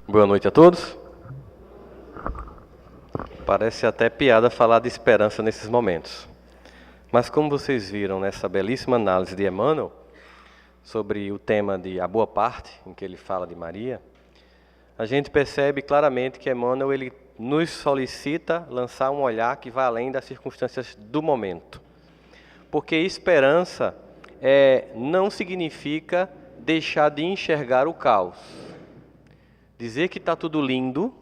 Boa noite a todos. Parece até piada falar de esperança nesses momentos. Mas como vocês viram nessa belíssima análise de Emmanuel, sobre o tema de A Boa Parte, em que ele fala de Maria, a gente percebe claramente que Emmanuel ele nos solicita lançar um olhar que vai além das circunstâncias do momento. Porque esperança não significa deixar de enxergar o caos. Dizer que está tudo lindo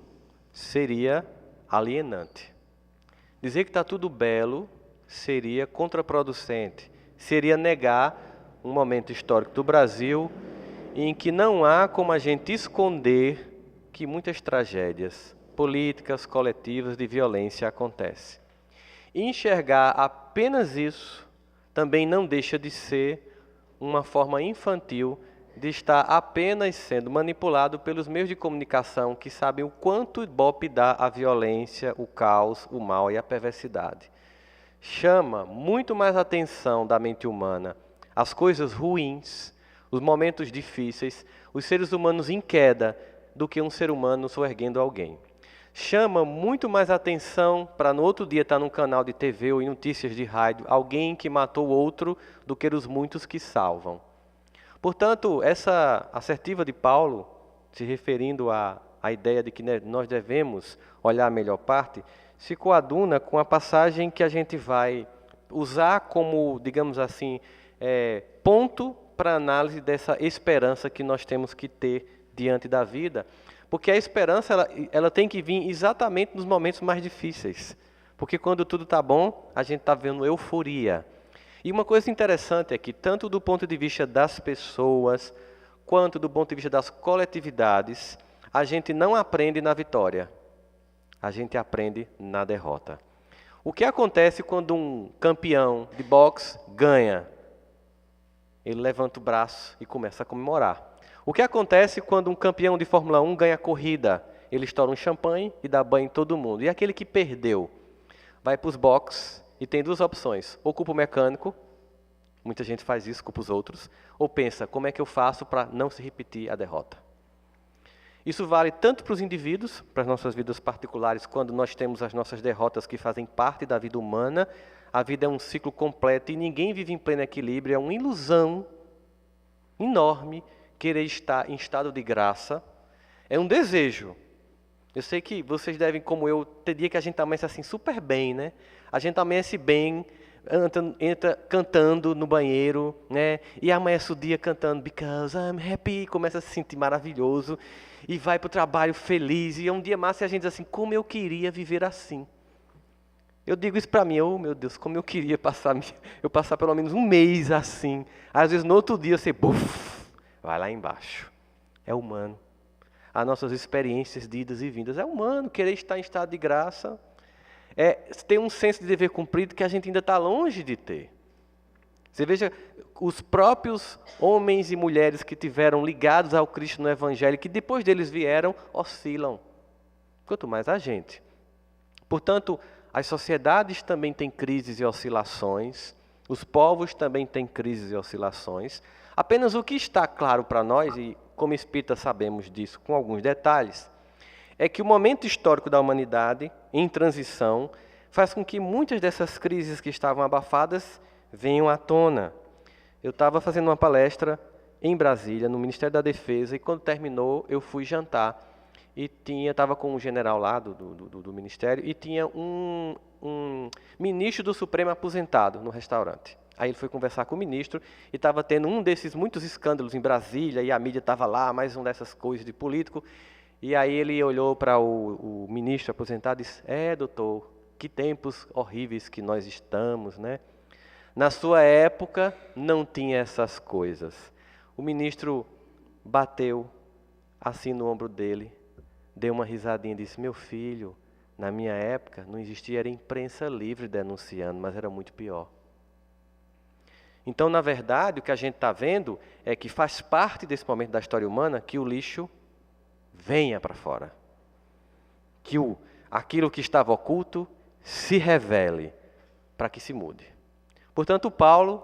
seria alienante. Dizer que está tudo belo seria contraproducente. Seria negar um momento histórico do Brasil em que não há como a gente esconder que muitas tragédias políticas, coletivas, de violência acontecem. E enxergar apenas isso também não deixa de ser uma forma infantil de estar apenas sendo manipulado pelos meios de comunicação que sabem o quanto Ibope dá a violência, o caos, o mal e a perversidade. Chama muito mais atenção da mente humana as coisas ruins, os momentos difíceis, os seres humanos em queda, do que um ser humano soerguendo alguém. Chama muito mais atenção para no outro dia estar num canal de TV ou em notícias de rádio alguém que matou outro do que os muitos que salvam. Portanto, essa assertiva de Paulo, se referindo à ideia de que nós devemos olhar a melhor parte, se coaduna com a passagem que a gente vai usar como, digamos assim, ponto para análise dessa esperança que nós temos que ter diante da vida. Porque a esperança ela tem que vir exatamente nos momentos mais difíceis. Porque quando tudo está bom, a gente está vendo euforia. E uma coisa interessante é que, tanto do ponto de vista das pessoas, quanto do ponto de vista das coletividades, a gente não aprende na vitória, a gente aprende na derrota. O que acontece quando um campeão de boxe ganha? Ele levanta o braço e começa a comemorar. O que acontece quando um campeão de Fórmula 1 ganha a corrida? Ele estoura um champanhe e dá banho em todo mundo. E aquele que perdeu? Vai para os boxes e tem duas opções. Ou culpa o mecânico, muita gente faz isso, culpa os outros, ou pensa, como é que eu faço para não se repetir a derrota? Isso vale tanto para os indivíduos, para as nossas vidas particulares, quando nós temos as nossas derrotas que fazem parte da vida humana. A vida é um ciclo completo e ninguém vive em pleno equilíbrio. É uma ilusão enorme querer estar em estado de graça. É um desejo. Eu sei que vocês devem, como eu, ter dia que a gente amanhece assim super bem, né? A gente amanhece bem, entra cantando no banheiro, né? E amanhece o dia cantando Because I'm Happy, começa a se sentir maravilhoso e vai para o trabalho feliz. E é um dia massa e a gente diz assim, como eu queria viver assim. Eu digo isso para mim, oh meu Deus, como eu queria passar pelo menos um mês assim. Às vezes no outro dia você, buf, vai lá embaixo. É humano. As nossas experiências de idas e vindas. É humano querer estar em estado de graça. Tem um senso de dever cumprido que a gente ainda está longe de ter. Você veja, os próprios homens e mulheres que tiveram ligados ao Cristo no Evangelho, que depois deles vieram, oscilam. Quanto mais a gente. Portanto, as sociedades também têm crises e oscilações. Os povos também têm crises e oscilações. Apenas o que está claro para nós, e como espírita sabemos disso com alguns detalhes, é que o momento histórico da humanidade, em transição, faz com que muitas dessas crises que estavam abafadas venham à tona. Eu estava fazendo uma palestra em Brasília, no Ministério da Defesa, e quando terminou, eu fui jantar. E estava com um general lá do Ministério, e tinha um ministro do Supremo aposentado no restaurante. Aí ele foi conversar com o ministro e estava tendo um desses muitos escândalos em Brasília, e a mídia estava lá, mais um dessas coisas de político. E aí ele olhou para o ministro aposentado e disse, doutor, que tempos horríveis que nós estamos, né? Na sua época não tinha essas coisas. O ministro bateu assim no ombro dele, deu uma risadinha e disse, meu filho, na minha época não existia, era imprensa livre denunciando, mas era muito pior. Então, na verdade, o que a gente está vendo é que faz parte desse momento da história humana que o lixo venha para fora. Que aquilo que estava oculto se revele para que se mude. Portanto, Paulo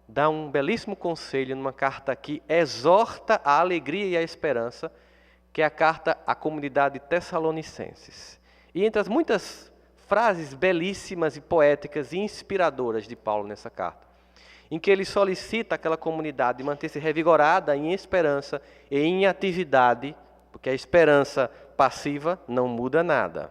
dá um belíssimo conselho numa carta que exorta a alegria e a esperança que é a carta à comunidade de Tessalonicenses. E entre as muitas frases belíssimas e poéticas e inspiradoras de Paulo nessa carta, em que ele solicita aquela comunidade de manter-se revigorada em esperança e em atividade, porque a esperança passiva não muda nada,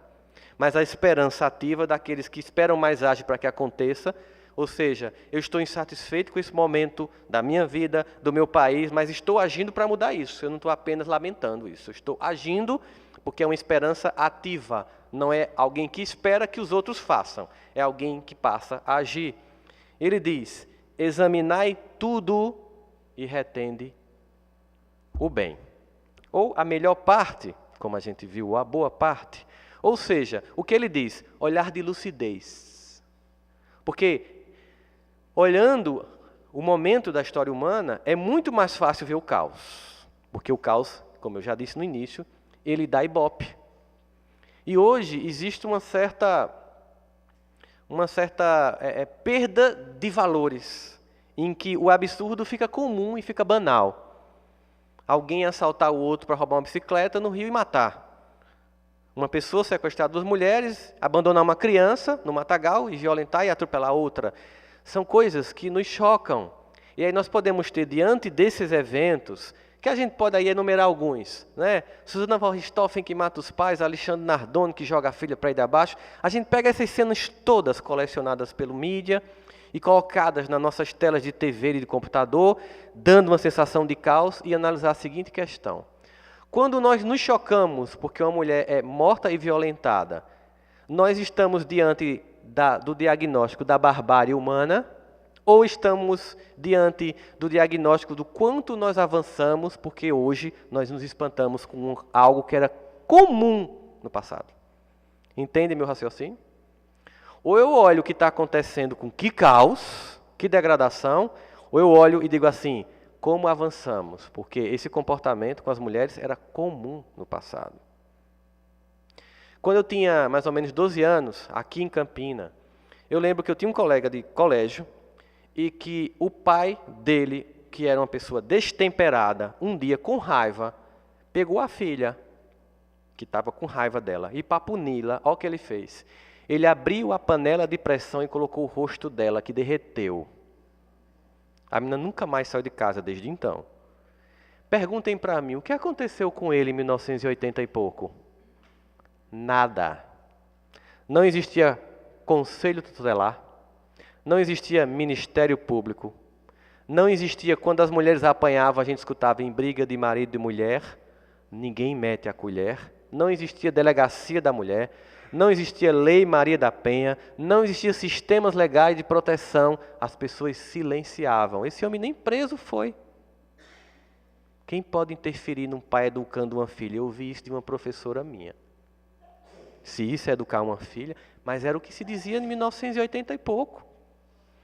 mas a esperança ativa daqueles que esperam mais ágil para que aconteça, ou seja, eu estou insatisfeito com esse momento da minha vida, do meu país, mas estou agindo para mudar isso, eu não estou apenas lamentando isso, eu estou agindo porque é uma esperança ativa, não é alguém que espera que os outros façam, é alguém que passa a agir. Ele diz: examinai tudo e retende o bem. Ou a melhor parte, como a gente viu, a boa parte. Ou seja, o que ele diz? Olhar de lucidez. Porque, olhando o momento da história humana, é muito mais fácil ver o caos. Porque o caos, como eu já disse no início, ele dá ibope. E hoje existe uma certa perda de valores, em que o absurdo fica comum e fica banal. Alguém assaltar o outro para roubar uma bicicleta no rio e matar. Uma pessoa sequestrar 2 mulheres, abandonar uma criança no matagal e violentar e atropelar outra. São coisas que nos chocam. E aí nós podemos ter, diante desses eventos, que a gente pode aí enumerar alguns, né? Susana von Richthofen que mata os pais, Alexandre Nardoni que joga a filha para ir abaixo. A gente pega essas cenas todas colecionadas pelo mídia e colocadas nas nossas telas de TV e de computador, dando uma sensação de caos, e analisar a seguinte questão. Quando nós nos chocamos porque uma mulher é morta e violentada, nós estamos diante do diagnóstico da barbárie humana, ou estamos diante do diagnóstico do quanto nós avançamos, porque hoje nós nos espantamos com algo que era comum no passado. Entende meu raciocínio? Ou eu olho o que está acontecendo com que caos, que degradação, ou eu olho e digo assim, como avançamos? Porque esse comportamento com as mulheres era comum no passado. Quando eu tinha mais ou menos 12 anos, aqui em Campina, eu lembro que eu tinha um colega de colégio, e que o pai dele, que era uma pessoa destemperada, um dia com raiva, pegou a filha, que estava com raiva dela, e para puni-la, olha o que ele fez. Ele abriu a panela de pressão e colocou o rosto dela, que derreteu. A menina nunca mais saiu de casa desde então. Perguntem para mim, o que aconteceu com ele em 1980 e pouco? Nada. Não existia conselho tutelar. Não existia Ministério Público. Não existia, quando as mulheres apanhavam, a gente escutava em briga de marido e mulher, ninguém mete a colher. Não existia Delegacia da Mulher. Não existia Lei Maria da Penha. Não existia sistemas legais de proteção. As pessoas silenciavam. Esse homem nem preso foi. Quem pode interferir num pai educando uma filha? Eu ouvi isso de uma professora minha. Se isso é educar uma filha, mas era o que se dizia em 1980 e pouco.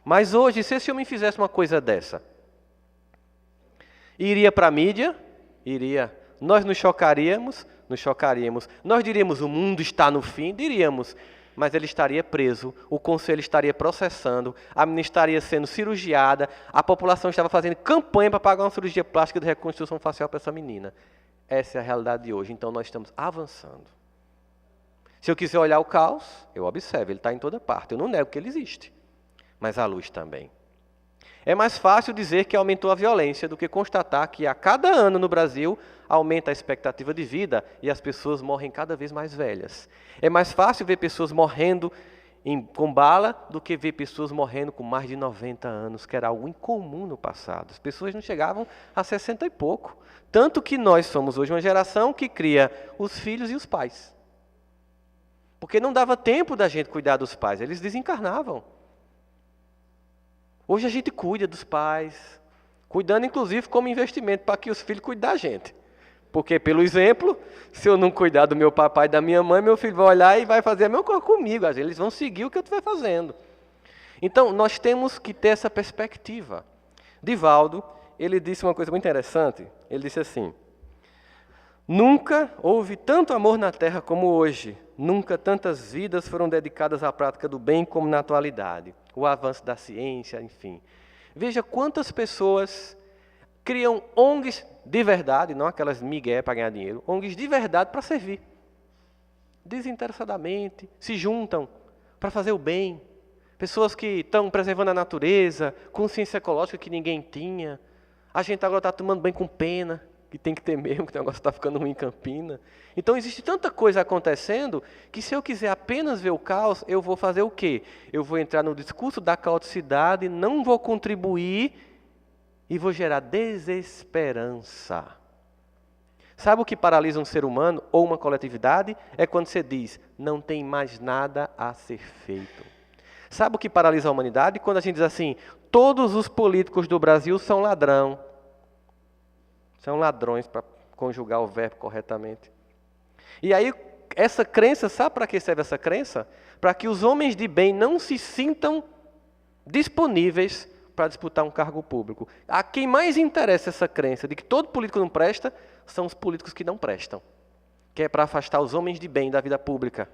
Mas hoje, se esse homem fizesse uma coisa dessa, iria para a mídia? Iria. Nós nos chocaríamos? Nos chocaríamos. Nós diríamos, o mundo está no fim? Diríamos. Mas ele estaria preso, o conselho estaria processando, a menina estaria sendo cirurgiada, a população estava fazendo campanha para pagar uma cirurgia plástica de reconstrução facial para essa menina. Essa é a realidade de hoje. Então nós estamos avançando. Se eu quiser olhar o caos, eu observo, ele está em toda parte. Eu não nego que ele existe. Mas a luz também. É mais fácil dizer que aumentou a violência do que constatar que a cada ano no Brasil aumenta a expectativa de vida e as pessoas morrem cada vez mais velhas. É mais fácil ver pessoas morrendo com bala do que ver pessoas morrendo com mais de 90 anos, que era algo incomum no passado. As pessoas não chegavam a 60 e pouco. Tanto que nós somos hoje uma geração que cria os filhos e os pais. Porque não dava tempo da gente cuidar dos pais, eles desencarnavam. Hoje a gente cuida dos pais, cuidando inclusive como investimento para que os filhos cuidem da gente. Porque, pelo exemplo, se eu não cuidar do meu papai e da minha mãe, meu filho vai olhar e vai fazer a mesma coisa comigo. Eles vão seguir o que eu estiver fazendo. Então, nós temos que ter essa perspectiva. Divaldo, ele disse uma coisa muito interessante. Ele disse assim, nunca houve tanto amor na Terra como hoje. Nunca tantas vidas foram dedicadas à prática do bem como na atualidade. O avanço da ciência, enfim. Veja quantas pessoas criam ONGs de verdade, não aquelas migué para ganhar dinheiro, ONGs de verdade para servir. Desinteressadamente, se juntam para fazer o bem. Pessoas que estão preservando a natureza, consciência ecológica que ninguém tinha. A gente agora está tomando banho com pena, que tem que ter mesmo, que o negócio está ficando ruim em Campina. Então existe tanta coisa acontecendo, que se eu quiser apenas ver o caos, eu vou fazer o quê? Eu vou entrar no discurso da caoticidade, não vou contribuir e vou gerar desesperança. Sabe o que paralisa um ser humano ou uma coletividade? É quando você diz, não tem mais nada a ser feito. Sabe o que paralisa a humanidade? Quando a gente diz assim, todos os políticos do Brasil são ladrão. São ladrões, para conjugar o verbo corretamente. E aí, essa crença, sabe para que serve essa crença? Para que os homens de bem não se sintam disponíveis para disputar um cargo público. A quem mais interessa essa crença de que todo político não presta, são os políticos que não prestam. Que é para afastar os homens de bem da vida pública.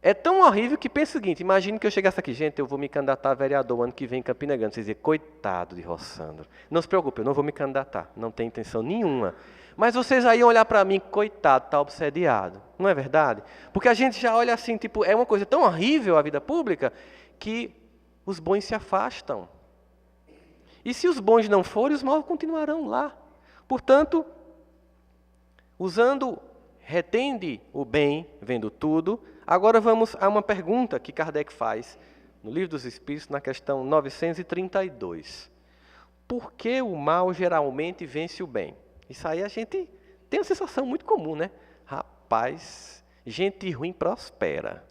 É tão horrível que pensa o seguinte, imagine que eu chegasse aqui, gente, eu vou me candidatar a vereador ano que vem em Campina Grande. Vocês dizem, coitado de Rossandro. Não se preocupe, eu não vou me candidatar, não tenho intenção nenhuma. Mas vocês aí iam olhar para mim, coitado, está obsediado. Não é verdade? Porque a gente já olha assim, tipo, é uma coisa tão horrível a vida pública, que os bons se afastam. E se os bons não forem, os maus continuarão lá. Portanto, usando retende o bem, vendo tudo. Agora vamos a uma pergunta que Kardec faz no Livro dos Espíritos, na questão 932. Por que o mal geralmente vence o bem? Isso aí a gente tem uma sensação muito comum, né? Rapaz, gente ruim prospera.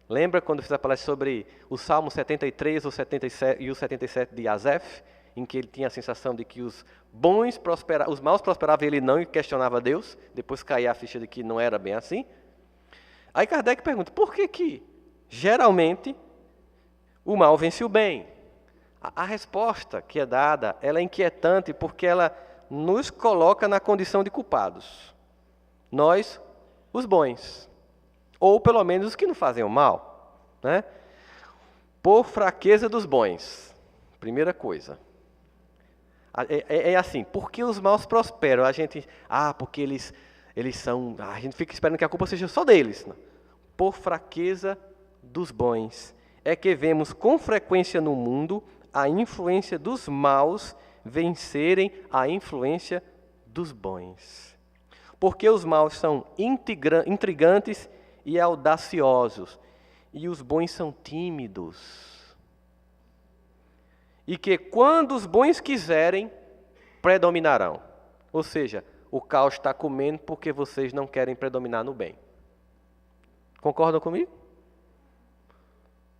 Lembra quando eu fiz a palestra sobre o Salmo 73 ou 77, e o 77 de Asaf? Em que ele tinha a sensação de que os maus prosperavam e ele não, e questionava Deus, depois caía a ficha de que não era bem assim. Aí Kardec pergunta, por que geralmente o mal vence o bem? A resposta que é dada, ela é inquietante porque ela nos coloca na condição de culpados. Nós, os bons, ou pelo menos os que não fazem o mal, né? Por fraqueza dos bons, primeira coisa. É assim, porque os maus prosperam? A gente, porque eles são... A gente fica esperando que a culpa seja só deles. Não. Por fraqueza dos bons. É que vemos com frequência no mundo a influência dos maus vencerem a influência dos bons. Porque os maus são intrigantes e audaciosos. E os bons são tímidos. E que quando os bons quiserem, predominarão. Ou seja, o caos está comendo porque vocês não querem predominar no bem. Concordam comigo?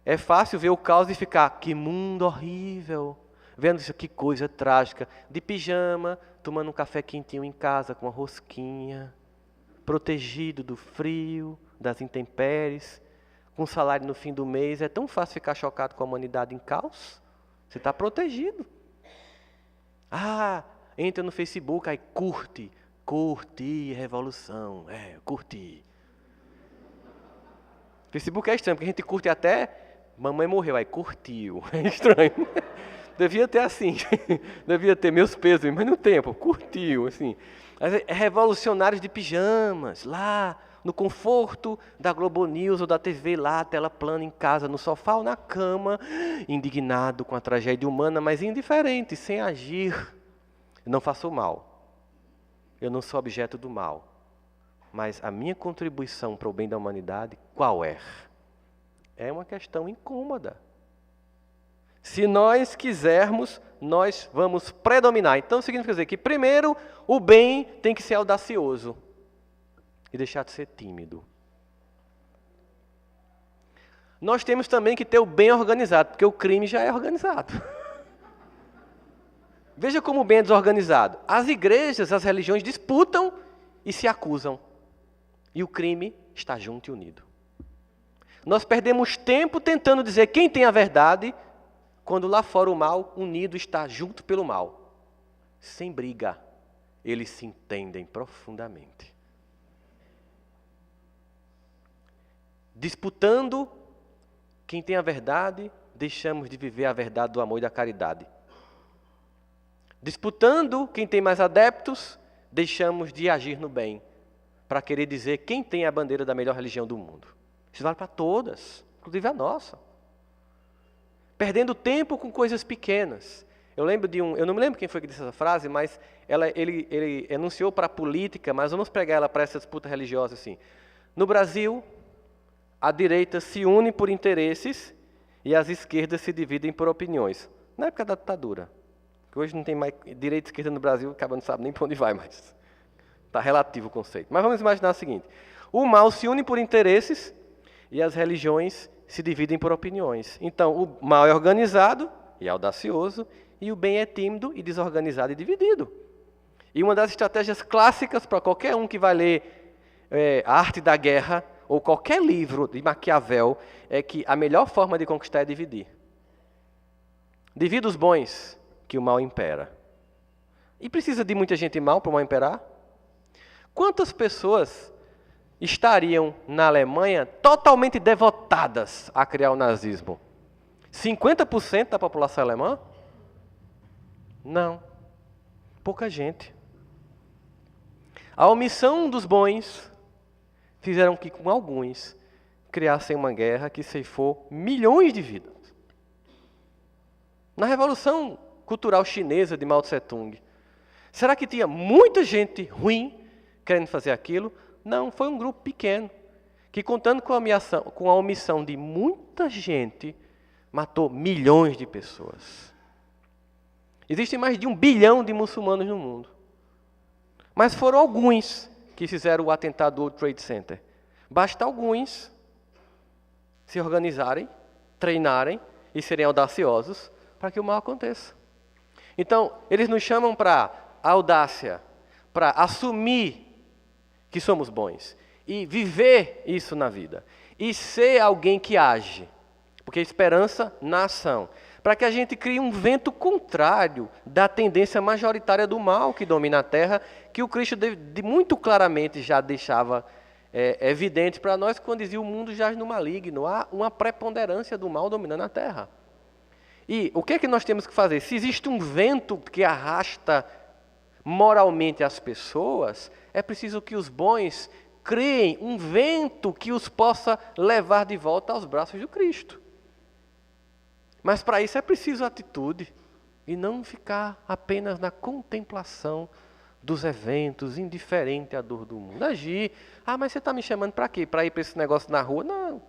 É fácil ver o caos e ficar, que mundo horrível. Vendo isso, que coisa trágica. De pijama, tomando um café quentinho em casa com uma rosquinha. Protegido do frio, das intempéries. Com salário no fim do mês. É tão fácil ficar chocado com a humanidade em caos. Você está protegido. Entra no Facebook, aí curti revolução, curti. Facebook é estranho, porque a gente curte até, mamãe morreu, aí curtiu, é estranho. Devia ter assim, devia ter meus pesos, mas no tempo, curtiu, assim. Revolucionários de pijamas, lá, no conforto da Globo News ou da TV lá, tela plana em casa, no sofá ou na cama, indignado com a tragédia humana, mas indiferente, sem agir. Eu não faço mal. Eu não sou objeto do mal. Mas a minha contribuição para o bem da humanidade, qual é? É uma questão incômoda. Se nós quisermos, nós vamos predominar. Então significa dizer que primeiro o bem tem que ser audacioso. E deixar de ser tímido. Nós temos também que ter o bem organizado, porque o crime já é organizado. Veja como o bem é desorganizado. As igrejas, as religiões disputam e se acusam. E o crime está junto e unido. Nós perdemos tempo tentando dizer quem tem a verdade, quando lá fora o mal, unido, está junto pelo mal. Sem briga, eles se entendem profundamente. Disputando quem tem a verdade, deixamos de viver a verdade do amor e da caridade. Disputando quem tem mais adeptos, deixamos de agir no bem, para querer dizer quem tem a bandeira da melhor religião do mundo. Isso vale para todas, inclusive a nossa. Perdendo tempo com coisas pequenas. Eu não me lembro quem foi que disse essa frase, mas ele enunciou para a política, mas vamos pregar ela para essa disputa religiosa assim. No Brasil, a direita se une por interesses e as esquerdas se dividem por opiniões. Na época da ditadura, que hoje não tem mais direita e esquerda no Brasil, acaba não sabe nem para onde vai mais. Está relativo o conceito. Mas vamos imaginar o seguinte, o mal se une por interesses e as religiões se dividem por opiniões. Então, o mal é organizado e audacioso, e o bem é tímido e desorganizado e dividido. E uma das estratégias clássicas para qualquer um que vai ler A Arte da Guerra, ou qualquer livro de Maquiavel, é que a melhor forma de conquistar é dividir. Divida os bons, que o mal impera. E precisa de muita gente mal para o mal imperar? Quantas pessoas estariam na Alemanha totalmente devotadas a criar o nazismo? 50% da população alemã? Não. Pouca gente. A omissão dos bons fizeram que, com alguns, criassem uma guerra que ceifou milhões de vidas. Na Revolução Cultural Chinesa de Mao Tse-tung, será que tinha muita gente ruim querendo fazer aquilo? Não, foi um grupo pequeno, que contando com a omissão de muita gente, matou milhões de pessoas. Existem mais de 1 bilhão de muçulmanos no mundo. Mas foram alguns que fizeram o atentado do World Trade Center. Basta alguns se organizarem, treinarem e serem audaciosos para que o mal aconteça. Então, eles nos chamam para a audácia, para assumir que somos bons e viver isso na vida. E ser alguém que age, porque esperança na ação. Para que a gente crie um vento contrário da tendência majoritária do mal que domina a Terra, que o Cristo muito claramente já deixava evidente para nós quando dizia o mundo jaz no maligno. Há uma preponderância do mal dominando a Terra. E o que é que nós temos que fazer? Se existe um vento que arrasta moralmente as pessoas, é preciso que os bons criem um vento que os possa levar de volta aos braços do Cristo. Mas para isso é preciso atitude e não ficar apenas na contemplação dos eventos, indiferente à dor do mundo. Agir. Mas você está me chamando para quê? Para ir para esse negócio na rua? Não.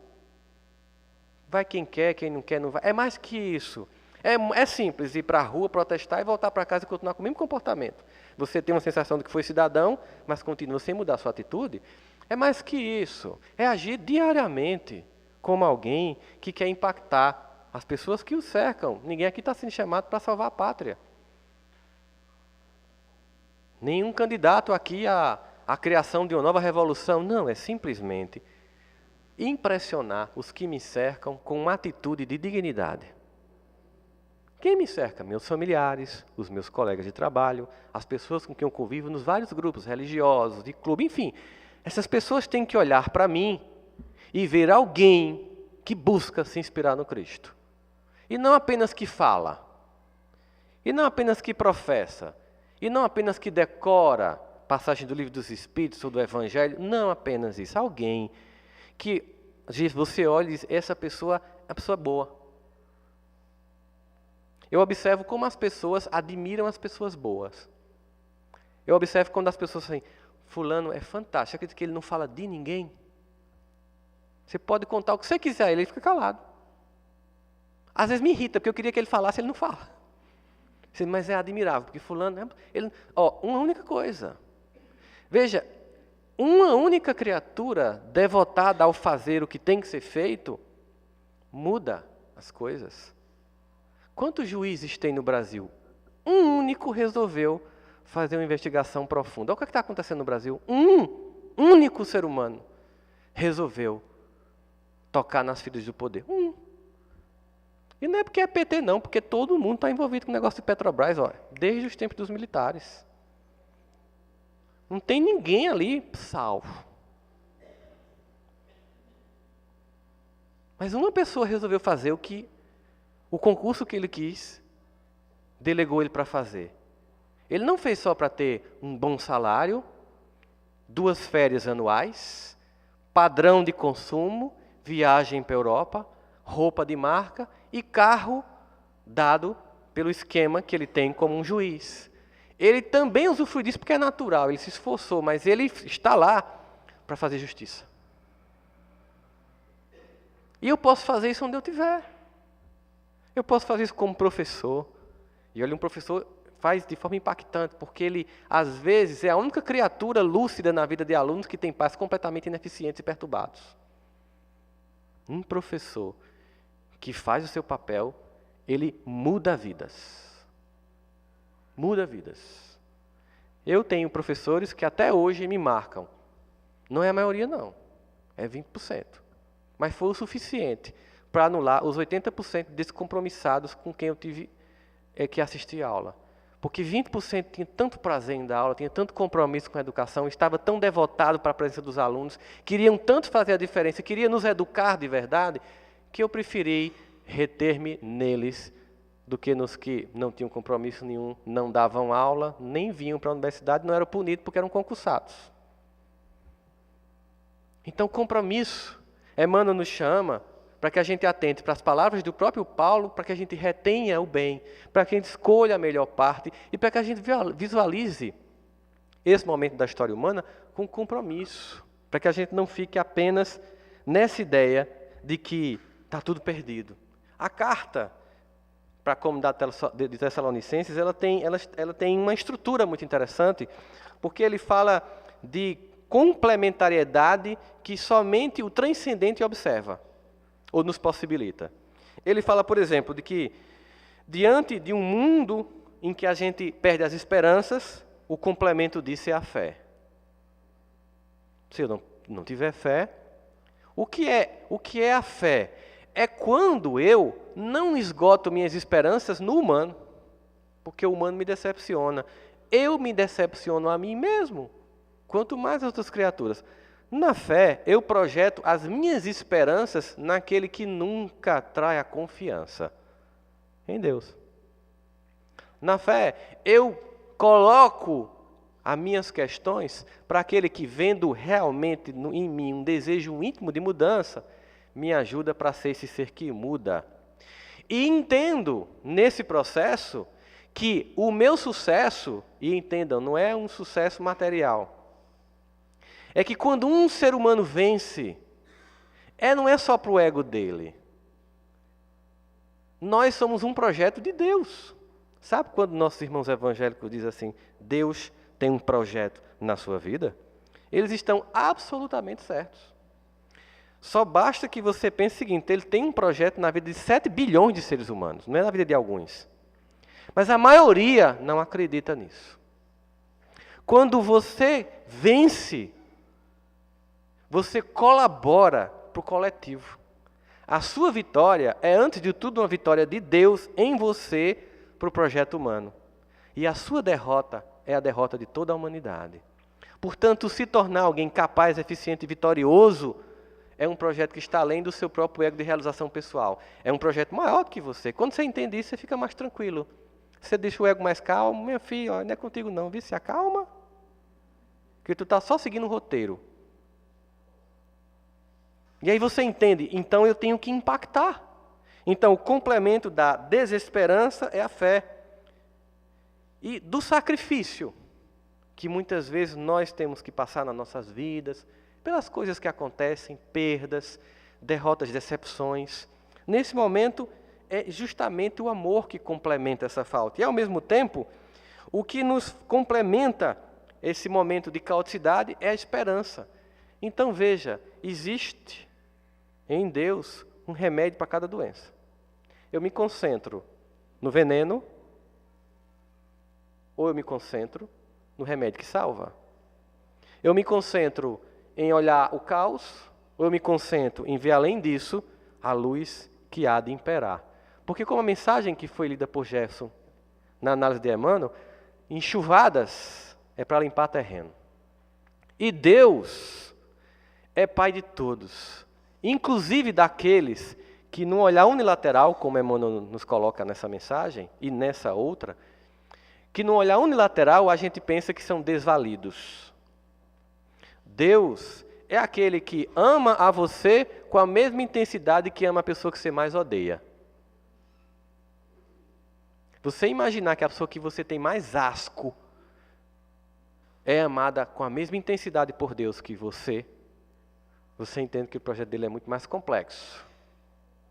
Vai quem quem não quer não vai. É mais que isso. É simples ir para a rua, protestar e voltar para casa e continuar com o mesmo comportamento. Você tem uma sensação de que foi cidadão, mas continua sem mudar a sua atitude. É mais que isso. É agir diariamente como alguém que quer impactar as pessoas que o cercam. Ninguém aqui está sendo chamado para salvar a pátria. Nenhum candidato aqui à criação de uma nova revolução. Não, é simplesmente impressionar os que me cercam com uma atitude de dignidade. Quem me cerca? Meus familiares, os meus colegas de trabalho, as pessoas com quem eu convivo nos vários grupos religiosos, de clube, enfim. Essas pessoas têm que olhar para mim e ver alguém que busca se inspirar no Cristo. E não apenas que fala, e não apenas que professa, e não apenas que decora passagem do Livro dos Espíritos ou do Evangelho, não apenas isso. Alguém que você olha e diz, essa pessoa é uma pessoa boa. Eu observo como as pessoas admiram as pessoas boas. Eu observo quando as pessoas dizem, fulano é fantástico, acredita que ele não fala de ninguém? Você pode contar o que você quiser, ele fica calado. Às vezes me irrita, porque eu queria que ele falasse, ele não fala. Mas é admirável, porque fulano... uma única coisa. Veja, uma única criatura devotada ao fazer o que tem que ser feito, muda as coisas. Quantos juízes tem no Brasil? Um único resolveu fazer uma investigação profunda. Olha o que está acontecendo no Brasil. Um único ser humano resolveu tocar nas feridas do poder. E não é porque é PT não, porque todo mundo está envolvido com o negócio de Petrobras, desde os tempos dos militares. Não tem ninguém ali salvo. Mas uma pessoa resolveu fazer o que o concurso que ele quis, delegou ele para fazer. Ele não fez só para ter um bom salário, 2 férias anuais, padrão de consumo, viagem para a Europa, roupa de marca e carro dado pelo esquema que ele tem como um juiz. Ele também usufrui disso porque é natural, ele se esforçou, mas ele está lá para fazer justiça. E eu posso fazer isso onde eu estiver. Eu posso fazer isso como professor. E olha, um professor faz de forma impactante, porque ele, às vezes, é a única criatura lúcida na vida de alunos que tem pais completamente ineficientes e perturbados. Um professor que faz o seu papel, ele muda vidas. Muda vidas. Eu tenho professores que até hoje me marcam. Não é a maioria, não. É 20%. Mas foi o suficiente para anular os 80% descompromissados com quem eu tive que assistir a aula. Porque 20% tinha tanto prazer em dar aula, tinha tanto compromisso com a educação, estava tão devotado para a presença dos alunos, queriam tanto fazer a diferença, queriam nos educar de verdade, que eu preferi reter-me neles do que nos que não tinham compromisso nenhum, não davam aula, nem vinham para a universidade, não eram punidos porque eram concursados. Então, compromisso. Emmanuel nos chama para que a gente atente para as palavras do próprio Paulo, para que a gente retenha o bem, para que a gente escolha a melhor parte e para que a gente visualize esse momento da história humana com compromisso, para que a gente não fique apenas nessa ideia de que está tudo perdido. A carta para a comunidade de Tessalonicenses, ela tem uma estrutura muito interessante, porque ele fala de complementariedade que somente o transcendente observa, ou nos possibilita. Ele fala, por exemplo, de que diante de um mundo em que a gente perde as esperanças, o complemento disso é a fé. Se eu não tiver fé, o que é a fé? É quando eu não esgoto minhas esperanças no humano, porque o humano me decepciona. Eu me decepciono a mim mesmo, quanto mais as outras criaturas. Na fé, eu projeto as minhas esperanças naquele que nunca trai a confiança, em Deus. Na fé, eu coloco as minhas questões para aquele que, vendo realmente em mim um desejo íntimo de mudança, me ajuda para ser esse ser que muda. E entendo, nesse processo, que o meu sucesso, e entendam, não é um sucesso material, é que quando um ser humano vence, não é só para o ego dele. Nós somos um projeto de Deus. Sabe quando nossos irmãos evangélicos dizem assim, Deus tem um projeto na sua vida? Eles estão absolutamente certos. Só basta que você pense o seguinte, ele tem um projeto na vida de 7 bilhões de seres humanos, não é na vida de alguns. Mas a maioria não acredita nisso. Quando você vence, você colabora para o coletivo. A sua vitória é, antes de tudo, uma vitória de Deus em você para o projeto humano. E a sua derrota é a derrota de toda a humanidade. Portanto, se tornar alguém capaz, eficiente e vitorioso é um projeto que está além do seu próprio ego de realização pessoal. É um projeto maior do que você. Quando você entende isso, você fica mais tranquilo. Você deixa o ego mais calmo. Meu filho, ó, não é contigo não, viu? Se acalma. Porque tu está só seguindo o roteiro. E aí você entende, então eu tenho que impactar. Então o complemento da desesperança é a fé. E do sacrifício, que muitas vezes nós temos que passar nas nossas vidas, pelas coisas que acontecem, perdas, derrotas, decepções. Nesse momento, é justamente o amor que complementa essa falta. E ao mesmo tempo, o que nos complementa esse momento de caoticidade é a esperança. Então veja, existe em Deus um remédio para cada doença. Eu me concentro no veneno ou eu me concentro no remédio que salva. Eu me concentro em olhar o caos ou eu me concentro em ver além disso a luz que há de imperar. Porque como a mensagem que foi lida por Jefferson na análise de Emmanuel, enxuvadas é para limpar terreno. E Deus é Pai de todos, inclusive daqueles que num olhar unilateral, como Emmanuel nos coloca nessa mensagem, e nessa outra, que no olhar unilateral a gente pensa que são desvalidos. Deus é aquele que ama a você com a mesma intensidade que ama a pessoa que você mais odeia. Você imaginar que a pessoa que você tem mais asco é amada com a mesma intensidade por Deus que você entende que o projeto dele é muito mais complexo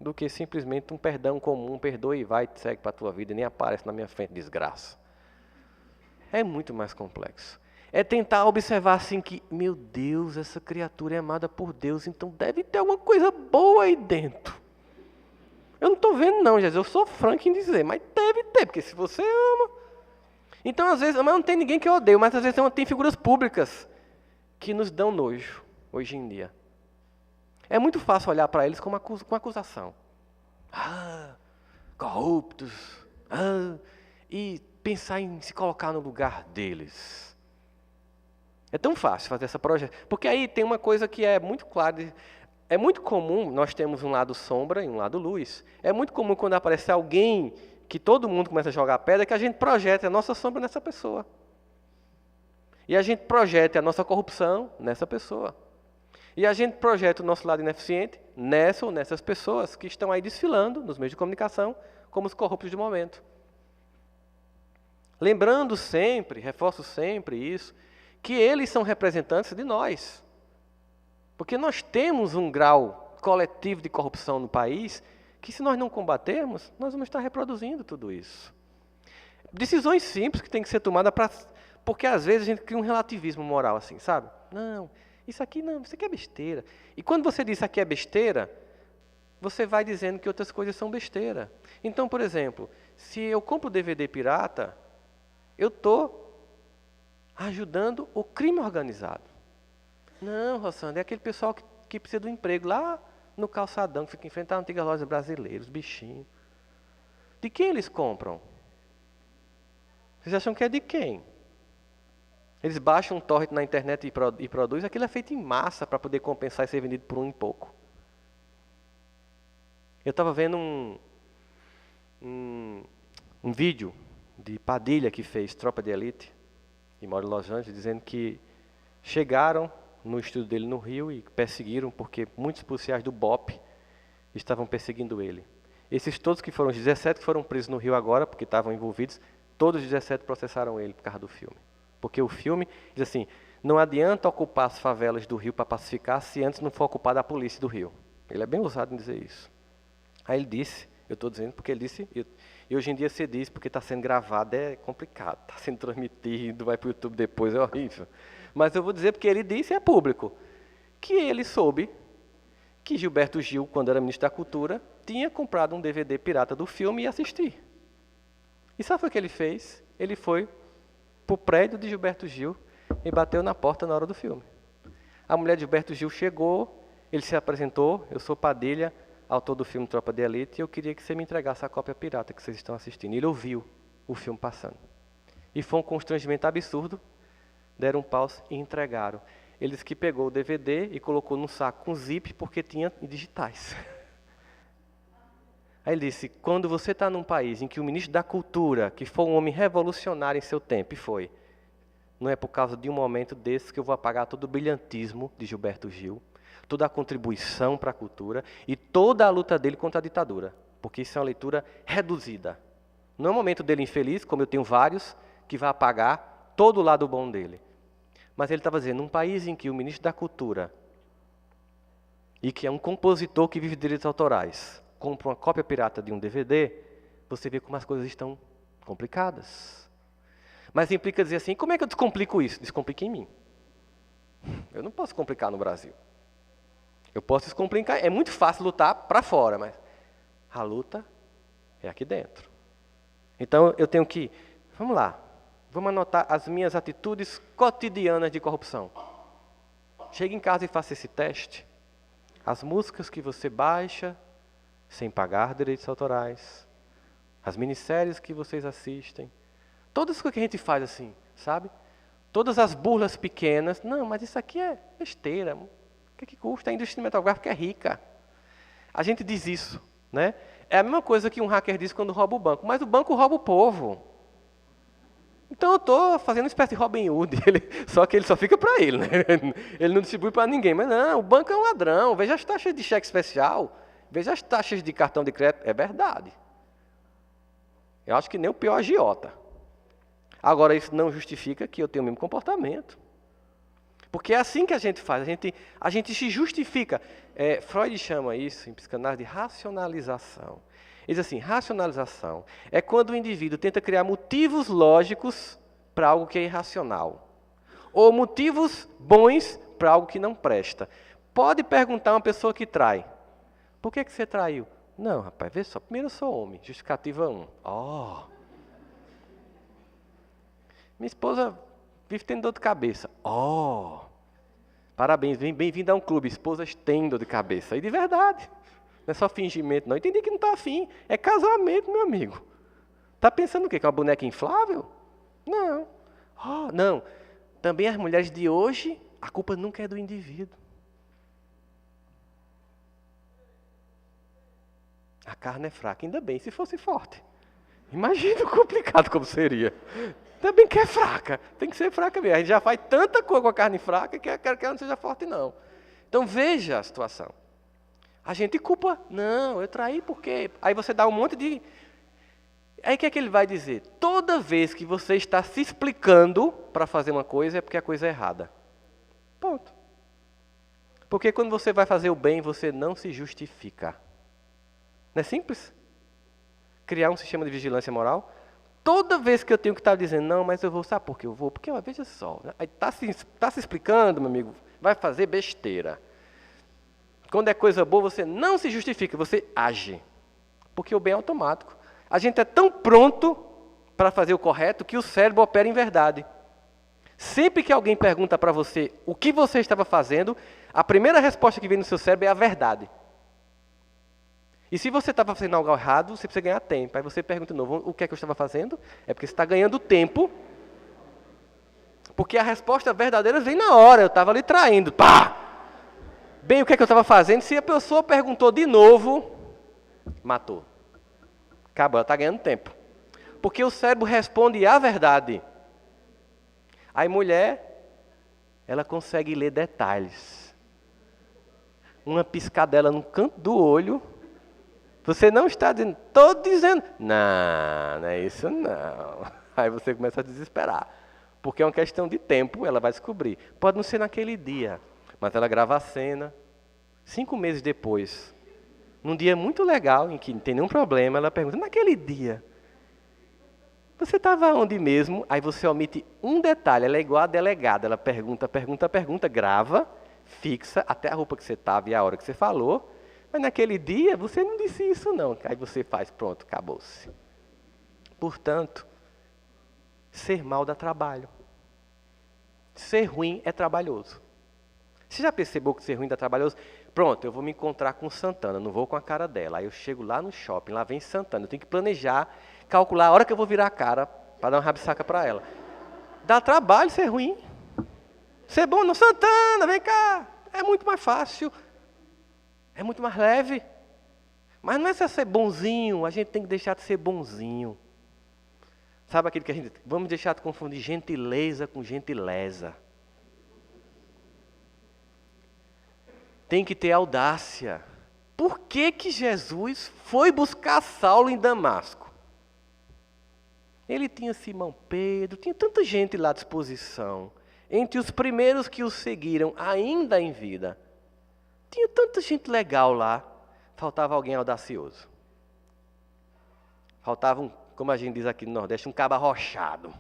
do que simplesmente um perdão comum, perdoa e vai, segue para a tua vida e nem aparece na minha frente, desgraça. É muito mais complexo. É tentar observar assim que, meu Deus, essa criatura é amada por Deus, então deve ter alguma coisa boa aí dentro. Eu não estou vendo não, Jesus, eu sou franco em dizer, mas deve ter, porque se você ama... Então, às vezes, mas não tem ninguém que eu odeio, mas às vezes tem figuras públicas que nos dão nojo, hoje em dia. É muito fácil olhar para eles com acusação. Corruptos. E pensar em se colocar no lugar deles. É tão fácil fazer essa projeção. Porque aí tem uma coisa que é muito clara. É muito comum, nós temos um lado sombra e um lado luz. É muito comum quando aparece alguém que todo mundo começa a jogar pedra, que a gente projeta a nossa sombra nessa pessoa. E a gente projeta a nossa corrupção nessa pessoa. E a gente projeta o nosso lado ineficiente nessa ou nessas pessoas que estão aí desfilando nos meios de comunicação como os corruptos do momento. Lembrando sempre, reforço sempre isso, que eles são representantes de nós. Porque nós temos um grau coletivo de corrupção no país que, se nós não combatermos, nós vamos estar reproduzindo tudo isso. Decisões simples que têm que ser tomadas porque às vezes a gente cria um relativismo moral assim, sabe? Não, isso aqui é besteira. E quando você diz isso aqui é besteira, você vai dizendo que outras coisas são besteira. Então, por exemplo, se eu compro DVD pirata, eu estou ajudando o crime organizado. Não, Rossandra, é aquele pessoal que precisa do emprego lá no calçadão, que fica em frente às antigas lojas brasileiras, os bichinhos. De quem eles compram? Vocês acham que é de quem? Eles baixam um torrent na internet e produzem, aquilo é feito em massa para poder compensar e ser vendido por um e pouco. Eu estava vendo um vídeo de Padilha, que fez Tropa de Elite, e mora em Los Angeles, dizendo que chegaram no estúdio dele no Rio e perseguiram, porque muitos policiais do BOPE estavam perseguindo ele. Esses todos que foram, os 17 que foram presos no Rio agora, porque estavam envolvidos, todos os 17 processaram ele por causa do filme. Porque o filme diz assim, não adianta ocupar as favelas do Rio para pacificar se antes não for ocupada a polícia do Rio. Ele é bem ousado em dizer isso. Aí ele disse, eu estou dizendo porque ele disse, e hoje em dia você diz porque está sendo gravado, é complicado, está sendo transmitido, vai para o YouTube depois, é horrível. Mas eu vou dizer porque ele disse, é público, que ele soube que Gilberto Gil, quando era ministro da Cultura, tinha comprado um DVD pirata do filme e assistir. E sabe o que ele fez? Ele foi para o prédio de Gilberto Gil e bateu na porta na hora do filme. A mulher de Gilberto Gil chegou, ele se apresentou, eu sou Padilha, autor do filme Tropa de Elite, e eu queria que você me entregasse a cópia pirata que vocês estão assistindo. Ele ouviu o filme passando. E foi um constrangimento absurdo, deram um pause e entregaram. Ele disse que pegou o DVD e colocou num saco com zip porque tinha digitais. Aí ele disse, quando você está num país em que o ministro da Cultura, que foi um homem revolucionário em seu tempo, e foi, não é por causa de um momento desse que eu vou apagar todo o brilhantismo de Gilberto Gil, toda a contribuição para a cultura e toda a luta dele contra a ditadura, porque isso é uma leitura reduzida. Não é um momento dele infeliz, como eu tenho vários, que vai apagar todo o lado bom dele. Mas ele estava dizendo, num país em que o ministro da Cultura, e que é um compositor que vive de direitos autorais, compra uma cópia pirata de um DVD, você vê como as coisas estão complicadas. Mas implica dizer assim, como é que eu descomplico isso? Descomplique em mim. Eu não posso complicar no Brasil. Eu posso descomplicar, é muito fácil lutar para fora, mas a luta é aqui dentro. Então eu tenho que, vamos lá, vamos anotar as minhas atitudes cotidianas de corrupção. Chegue em casa e faça esse teste. As músicas que você baixa sem pagar direitos autorais, as minisséries que vocês assistem, todas as coisas que a gente faz assim, sabe? Todas as burlas pequenas, não, mas isso aqui é besteira. O que custa? A indústria cinematográfica é rica. A gente diz isso, Né? É a mesma coisa que um hacker diz quando rouba o banco, mas o banco rouba o povo. Então eu estou fazendo uma espécie de Robin Hood, só que ele só fica para ele, né? Ele não distribui para ninguém. Mas não, o banco é um ladrão, veja as taxas de cheque especial, veja as taxas de cartão de crédito, é verdade. Eu acho que nem o pior agiota. Agora, isso não justifica que eu tenha o mesmo comportamento. Porque é assim que a gente faz, a gente se justifica. Freud chama isso, em psicanálise, de racionalização. Ele diz assim, racionalização é quando o indivíduo tenta criar motivos lógicos para algo que é irracional. Ou motivos bons para algo que não presta. Pode perguntar a uma pessoa que trai, por que você traiu? Não, rapaz, vê só, primeiro eu sou homem, justificativa 1. Minha esposa vive tendo dor de cabeça. Parabéns, bem-vindo a um clube, esposas têm dor de cabeça. E de verdade. Não é só fingimento, não. Entendi que não está afim. É casamento, meu amigo. Está pensando o quê? Que é uma boneca inflável? Não. Não. Também as mulheres de hoje, a culpa nunca é do indivíduo. A carne é fraca. Ainda bem, se fosse forte. Imagina o complicado como seria. Ainda bem que é fraca. Tem que ser fraca mesmo. A gente já faz tanta coisa com a carne fraca que ela não seja forte, não. Então veja a situação. A gente culpa, não, eu traí por quê? Aí você dá um monte de... Aí o que é que ele vai dizer? Toda vez que você está se explicando para fazer uma coisa, é porque a coisa é errada. Ponto. Porque quando você vai fazer o bem, você não se justifica. Não é simples? Criar um sistema de vigilância moral. Toda vez que eu tenho que estar dizendo, não, mas eu vou, sabe por que eu vou? Porque, veja só, aí está se explicando, meu amigo, vai fazer besteira. Quando é coisa boa, você não se justifica, você age. Porque o bem é automático. A gente é tão pronto para fazer o correto que o cérebro opera em verdade. Sempre que alguém pergunta para você o que você estava fazendo, a primeira resposta que vem no seu cérebro é a verdade. E se você estava fazendo algo errado, você precisa ganhar tempo. Aí você pergunta de novo, o que é que eu estava fazendo? É porque você está ganhando tempo. Porque a resposta verdadeira vem na hora. Eu estava ali traindo. Pá! Bem, o que é que eu estava fazendo? Se a pessoa perguntou de novo, matou. Acabou, ela está ganhando tempo. Porque o cérebro responde a verdade. Aí mulher, ela consegue ler detalhes. Uma piscadela no canto do olho. Você não está dizendo, estou dizendo. Não é isso não. Aí você começa a desesperar. Porque é uma questão de tempo, ela vai descobrir. Pode não ser naquele dia. Mas ela grava a cena, 5 meses depois, num dia muito legal, em que não tem nenhum problema, ela pergunta, naquele dia, você estava onde mesmo? Aí você omite um detalhe, ela é igual a delegada, ela pergunta, grava, fixa até a roupa que você estava e a hora que você falou, mas naquele dia você não disse isso não. Aí você faz, pronto, acabou-se. Portanto, ser mal dá trabalho. Ser ruim é trabalhoso. Você já percebeu que ser ruim dá trabalhoso? Pronto, eu vou me encontrar com Santana, não vou com a cara dela. Aí eu chego lá no shopping, lá vem Santana. Eu tenho que planejar, calcular a hora que eu vou virar a cara para dar uma rabisaca para ela. Dá trabalho ser ruim. Ser bom não, Santana, vem cá. É muito mais fácil. É muito mais leve. Mas não é só ser bonzinho, a gente tem que deixar de ser bonzinho. Sabe aquilo que a gente... Vamos deixar de confundir gentileza com gentileza. Tem que ter audácia. Por que que Jesus foi buscar Saulo em Damasco? Ele tinha Simão Pedro, tinha tanta gente lá à disposição. Entre os primeiros que o seguiram, ainda em vida, tinha tanta gente legal lá. Faltava alguém audacioso. Faltava, como a gente diz aqui no Nordeste, um cabo arrochado.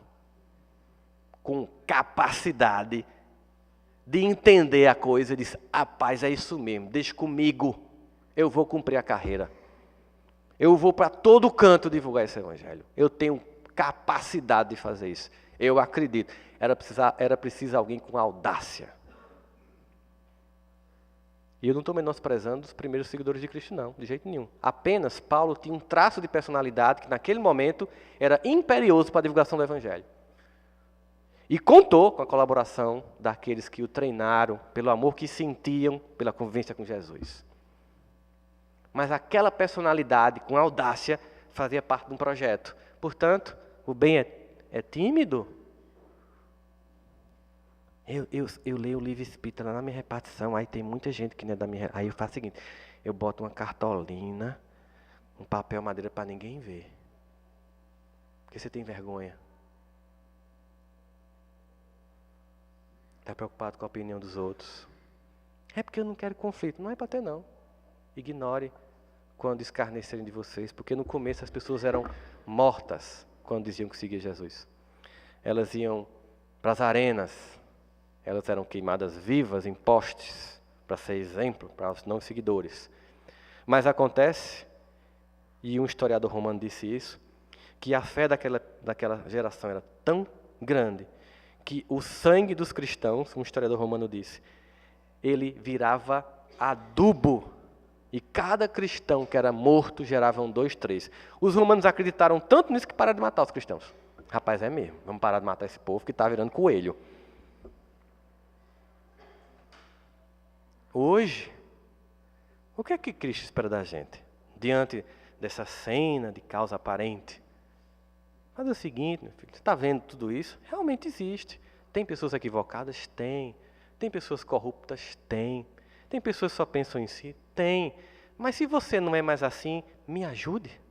Com capacidade de entender a coisa, disse, rapaz, é isso mesmo, deixa comigo, eu vou cumprir a carreira. Eu vou para todo canto divulgar esse evangelho. Eu tenho capacidade de fazer isso. Eu acredito. Era preciso alguém com audácia. E eu não estou menosprezando os primeiros seguidores de Cristo, não, de jeito nenhum. Apenas Paulo tinha um traço de personalidade que naquele momento era imperioso para a divulgação do evangelho. E contou com a colaboração daqueles que o treinaram, pelo amor que sentiam pela convivência com Jesus. Mas aquela personalidade com audácia fazia parte de um projeto. Portanto, o bem é tímido? Eu leio o livro espírita lá na minha repartição, aí tem muita gente que não é da minha... Aí eu faço o seguinte, eu boto uma cartolina, um papel madeira para ninguém ver. Porque você tem vergonha. Está preocupado com a opinião dos outros. É porque eu não quero conflito. Não é para ter, não. Ignore quando escarnecerem de vocês, porque no começo as pessoas eram mortas quando diziam que seguiam Jesus. Elas iam para as arenas, elas eram queimadas vivas em postes, para ser exemplo para os não seguidores. Mas acontece, e um historiador romano disse isso, que a fé daquela geração era tão grande, que o sangue dos cristãos, um historiador romano disse, ele virava adubo. E cada cristão que era morto gerava 2, 3. Os romanos acreditaram tanto nisso que pararam de matar os cristãos. Rapaz, é mesmo. Vamos parar de matar esse povo que está virando coelho. Hoje, o que é que Cristo espera da gente? Diante dessa cena de causa aparente. Faz o seguinte, meu filho. Você está vendo tudo isso? Realmente existe. Tem pessoas equivocadas? Tem. Tem pessoas corruptas? Tem. Tem pessoas que só pensam em si? Tem. Mas se você não é mais assim, me ajude.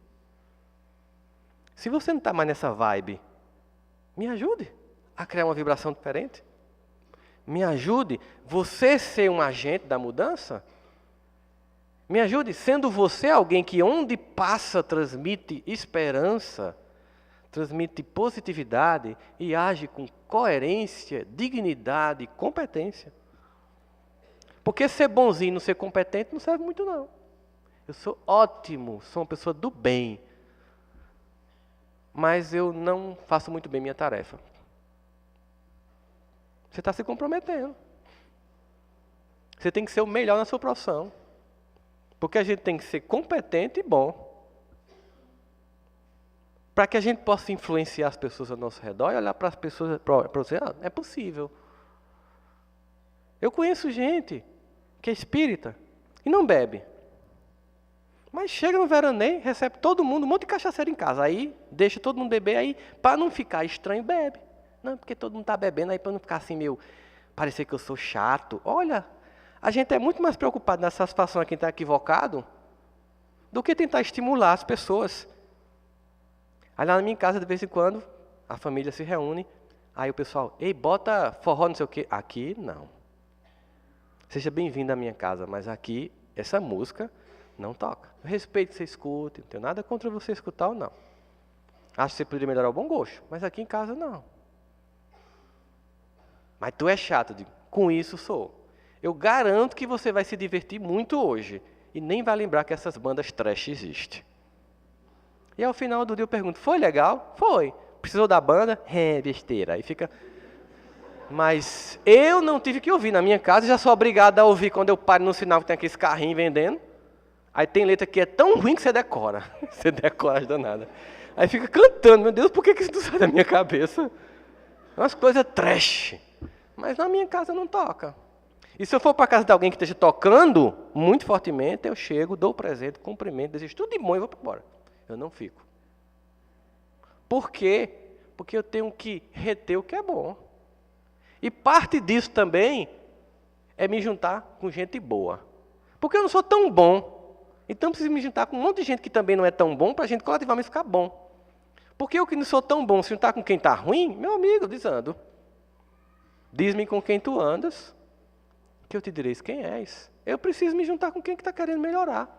Se você não está mais nessa vibe, me ajude a criar uma vibração diferente. Me ajude você ser um agente da mudança. Me ajude sendo você alguém que onde passa transmite esperança, transmite positividade e age com coerência, dignidade e competência. Porque ser bonzinho e não ser competente não serve muito, não. Eu sou ótimo, sou uma pessoa do bem. Mas eu não faço muito bem minha tarefa. Você está se comprometendo. Você tem que ser o melhor na sua profissão. Porque a gente tem que ser competente e bom. Para que a gente possa influenciar as pessoas ao nosso redor e olhar para as pessoas para você, é possível. Eu conheço gente que é espírita e não bebe. Mas chega no veraneio, recebe todo mundo, um monte de cachaceiro em casa. Aí deixa todo mundo beber, aí para não ficar estranho, bebe. Não, porque todo mundo está bebendo, aí para não ficar assim meio, parecer que eu sou chato. Olha, a gente é muito mais preocupado na satisfação a quem está equivocado do que tentar estimular as pessoas. Aí lá na minha casa, de vez em quando, a família se reúne, aí o pessoal, ei, bota forró não sei o quê. Aqui, não. Seja bem-vindo à minha casa, mas aqui, essa música não toca. Eu respeito que você escute, não tenho nada contra você escutar ou não. Acho que você poderia melhorar o bom gosto, mas aqui em casa não. Mas tu é chato, digo, com isso sou. Eu garanto que você vai se divertir muito hoje e nem vai lembrar que essas bandas trash existem. E ao final do dia eu pergunto, foi legal? Foi. Precisou da banda? É, besteira. Aí fica... Mas eu não tive que ouvir na minha casa, já sou obrigado a ouvir quando eu paro no sinal que tem aqueles carrinhos vendendo. Aí tem letra que é tão ruim que você decora. Você decora as danadas. Aí fica cantando, meu Deus, por que isso não sai da minha cabeça? Umas coisas trash. Mas na minha casa não toca. E se eu for para casa de alguém que esteja tocando muito fortemente, eu chego, dou o presente, cumprimento, desejo tudo de bom e vou para embora. Eu não fico. Por quê? Porque eu tenho que reter o que é bom. E parte disso também é me juntar com gente boa. Porque eu não sou tão bom. Então eu preciso me juntar com um monte de gente que também não é tão bom para a gente coletivamente ficar bom. Porque eu que não sou tão bom, se juntar com quem está ruim, meu amigo, desando. Diz-me com quem tu andas, que eu te direis quem és. Eu preciso me juntar com quem está querendo melhorar.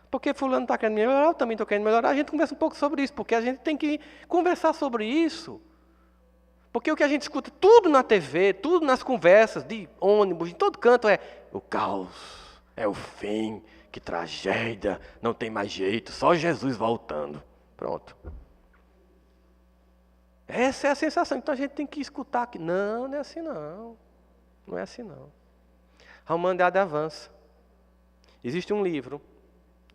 Porque fulano está querendo melhorar, eu também estou querendo melhorar. A gente conversa um pouco sobre isso, porque a gente tem que conversar sobre isso. Porque o que a gente escuta tudo na TV, tudo nas conversas, de ônibus, em todo canto é o caos, é o fim, que tragédia, não tem mais jeito, só Jesus voltando. Pronto. Essa é a sensação. Então a gente tem que escutar que não, não é assim não. Não é assim não. A humanidade avança. Existe um livro,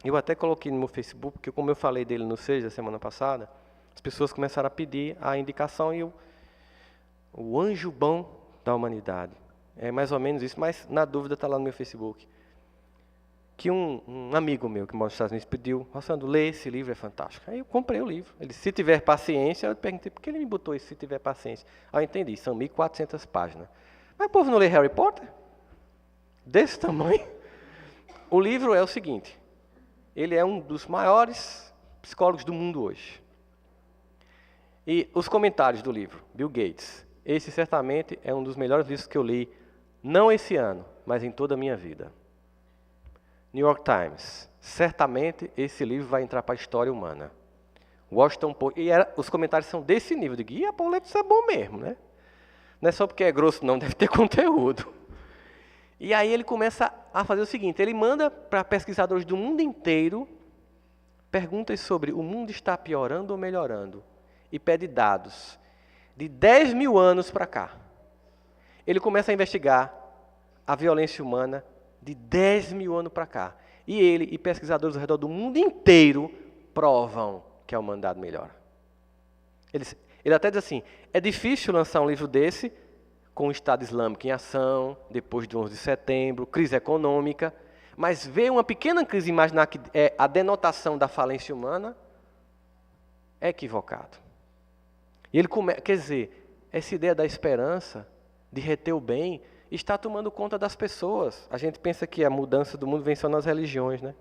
eu até coloquei no meu Facebook, porque como eu falei dele no Seja semana passada, as pessoas começaram a pedir a indicação e o anjo bom da humanidade. É mais ou menos isso, mas na dúvida está lá no meu Facebook. que um amigo meu que mora nos Estados Unidos pediu, Rossandro, lê esse livro, é fantástico. Aí eu comprei o livro. Ele disse, se tiver paciência, eu perguntei, por que ele me botou isso, se tiver paciência? Aí eu entendi, são 1.400 páginas. Mas o povo não lê Harry Potter? Desse tamanho? O livro é o seguinte, ele é um dos maiores psicólogos do mundo hoje. E os comentários do livro, Bill Gates, esse certamente é um dos melhores livros que eu li, não esse ano, mas em toda a minha vida. New York Times, certamente esse livro vai entrar para a história humana. Washington Post, os comentários são desse nível, de que Paulo, isso é bom mesmo, né? Não é só porque é grosso não, deve ter conteúdo. E aí ele começa a fazer o seguinte, ele manda para pesquisadores do mundo inteiro perguntas sobre o mundo está piorando ou melhorando, e pede dados de 10 mil anos para cá. Ele começa a investigar a violência humana de 10 mil anos para cá. E ele e pesquisadores ao redor do mundo inteiro provam que a humanidade melhora. Ele até diz assim, é difícil lançar um livro desse com o Estado Islâmico em ação, depois do 11 de setembro, crise econômica, mas ver uma pequena crise e imaginar que é a denotação da falência humana é equivocado. E ele quer dizer, essa ideia da esperança, de reter o bem, está tomando conta das pessoas. A gente pensa que a mudança do mundo vem só nas religiões, né?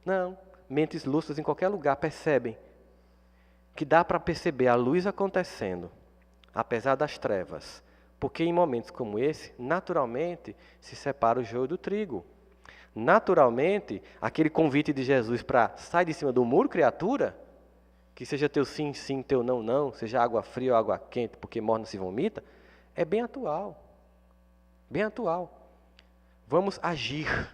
Não, mentes lúcidas em qualquer lugar percebem que dá para perceber a luz acontecendo, apesar das trevas, porque em momentos como esse, naturalmente, se separa o joio do trigo. Naturalmente, aquele convite de Jesus para sair de cima do muro, criatura, que seja teu sim, sim, teu não, não, seja água fria ou água quente, porque morna se vomita, é bem atual. Bem atual. Vamos agir.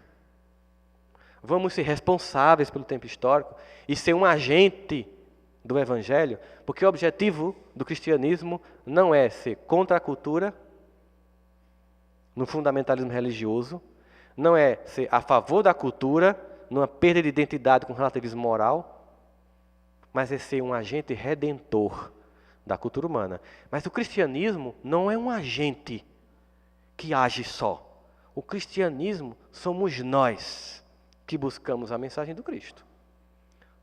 Vamos ser responsáveis pelo tempo histórico e ser um agente do Evangelho, porque o objetivo do cristianismo não é ser contra a cultura, no fundamentalismo religioso, não é ser a favor da cultura, numa perda de identidade com relativismo moral, mas é ser um agente redentor da cultura humana. Mas o cristianismo não é um agente que age só. O cristianismo somos nós que buscamos a mensagem do Cristo.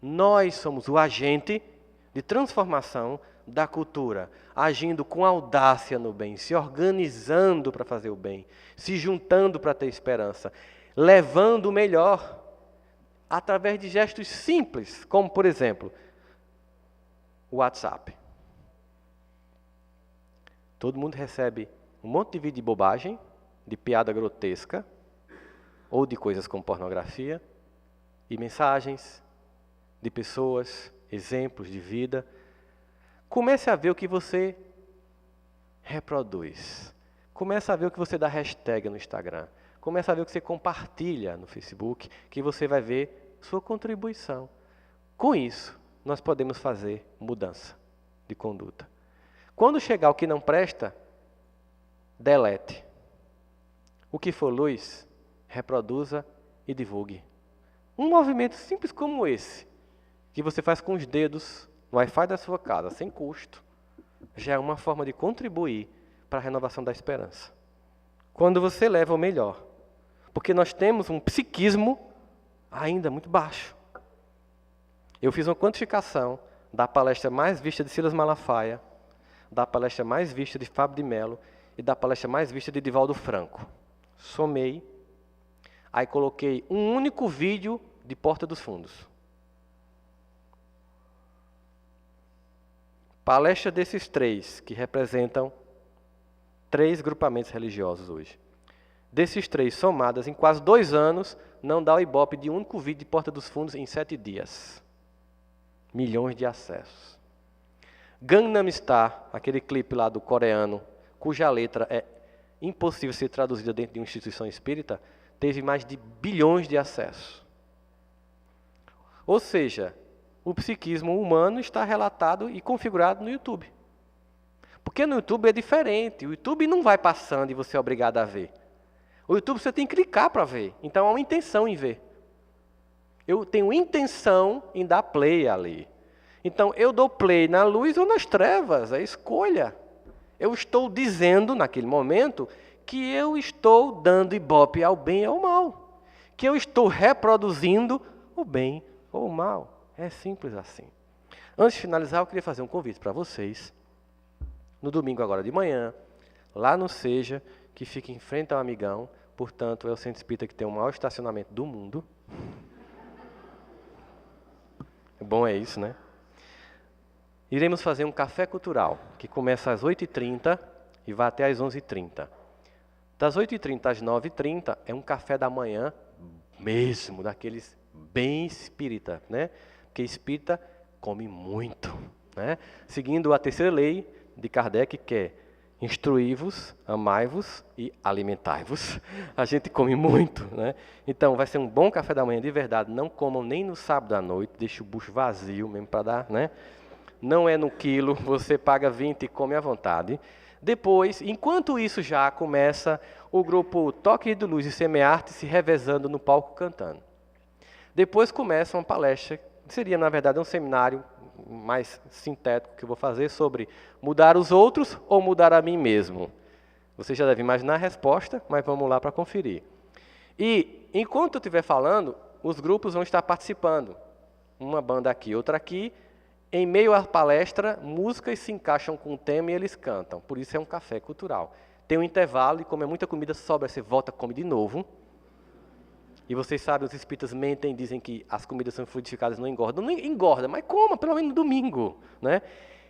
Nós somos o agente de transformação da cultura, agindo com audácia no bem, se organizando para fazer o bem, se juntando para ter esperança, levando o melhor através de gestos simples, como, por exemplo, o WhatsApp. Todo mundo recebe um monte de vídeo de bobagem, de piada grotesca, ou de coisas como pornografia, e mensagens de pessoas, exemplos de vida. Comece a ver o que você reproduz. Comece a ver o que você dá hashtag no Instagram. Comece a ver o que você compartilha no Facebook, que você vai ver sua contribuição. Com isso, nós podemos fazer mudança de conduta. Quando chegar o que não presta, delete. O que for luz, reproduza e divulgue. Um movimento simples como esse, que você faz com os dedos no Wi-Fi da sua casa, sem custo, já é uma forma de contribuir para a renovação da esperança. Quando você leva o melhor. Porque nós temos um psiquismo ainda muito baixo. Eu fiz uma quantificação da palestra mais vista de Silas Malafaia, da palestra mais vista de Fábio de Mello e da palestra mais vista de Divaldo Franco. Somei, aí coloquei um único vídeo de Porta dos Fundos. Palestra desses três, que representam 3 grupamentos religiosos hoje. Desses 3 somadas, em quase 2 anos, não dá o ibope de um único vídeo de Porta dos Fundos em 7 dias. Milhões de acessos. Gangnam Style, aquele clipe lá do coreano, cuja letra é impossível ser traduzida dentro de uma instituição espírita, teve mais de bilhões de acessos. Ou seja, o psiquismo humano está relatado e configurado no YouTube. Porque no YouTube é diferente. O YouTube não vai passando e você é obrigado a ver. O YouTube você tem que clicar para ver. Então há uma intenção em ver. Eu tenho intenção em dar play ali. Então eu dou play na luz ou nas trevas, é escolha. Eu estou dizendo naquele momento que eu estou dando ibope ao bem e ao mal. que eu estou reproduzindo o bem ou o mal. É simples assim. Antes de finalizar, eu queria fazer um convite para vocês. No domingo agora de manhã, lá no Seja, que fica em frente ao Amigão, portanto, é o centro espírita que tem o maior estacionamento do mundo. Bom é isso, né? Iremos fazer um café cultural, que começa às 8h30 e vai até às 11h30. Das 8h30 às 9h30 é um café da manhã mesmo, daqueles bem espírita, né? Porque espírita come muito, né? Seguindo a terceira lei de Kardec, que é instruí-vos, amai-vos e alimentai-vos. A gente come muito, né? Então vai ser um bom café da manhã de verdade. Não comam nem no sábado à noite, deixe o bucho vazio mesmo para dar, né? Não é no quilo, você paga 20 e come à vontade. Depois, enquanto isso já começa o grupo Toque de Luz e Semearte se revezando no palco cantando. Depois começa uma palestra, seria na verdade um seminário mais sintético que eu vou fazer sobre mudar os outros ou mudar a mim mesmo. Você já deve imaginar a resposta, mas vamos lá para conferir. E enquanto eu estiver falando, os grupos vão estar participando. Uma banda aqui, outra aqui. Em meio à palestra, músicas se encaixam com o tema e eles cantam. Por isso é um café cultural. Tem um intervalo e como é muita comida, sobra, você volta, come de novo. E vocês sabem, os espíritas mentem, dizem que as comidas são fluidificadas, não engordam. Não engorda, mas coma, pelo menos no domingo, né?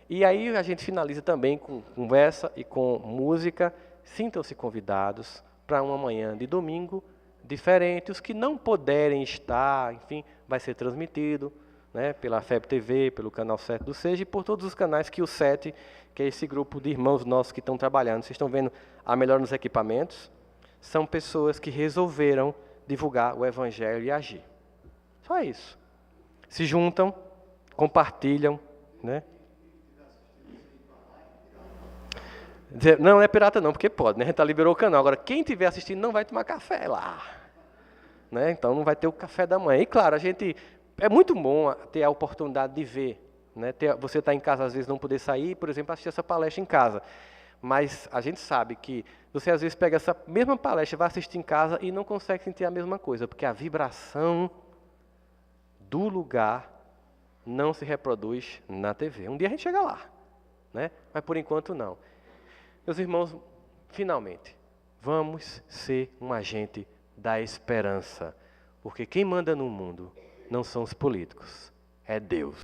E aí a gente finaliza também com conversa e com música. Sintam-se convidados para uma manhã de domingo diferente. Os que não puderem estar, enfim, vai ser transmitido, né, pela FEB TV, pelo canal 7 do Seja e por todos os canais que o 7, que é esse grupo de irmãos nossos que estão trabalhando. Vocês estão vendo a melhora nos equipamentos? São pessoas que resolveram divulgar o Evangelho e agir. Só isso. Se juntam, compartilham, né? Não é pirata não, porque pode, né? A gente liberou o canal. Agora, quem estiver assistindo não vai tomar café lá, né? Então não vai ter o café da manhã. E claro, a gente... É muito bom ter a oportunidade de ver, né? Você está em casa, às vezes, não poder sair, por exemplo, assistir essa palestra em casa. Mas a gente sabe que você, às vezes, pega essa mesma palestra, vai assistir em casa e não consegue sentir a mesma coisa, porque a vibração do lugar não se reproduz na TV. Um dia a gente chega lá, né? Mas, por enquanto, não. Meus irmãos, finalmente, vamos ser um agente da esperança, porque quem manda no mundo não são os políticos, é Deus.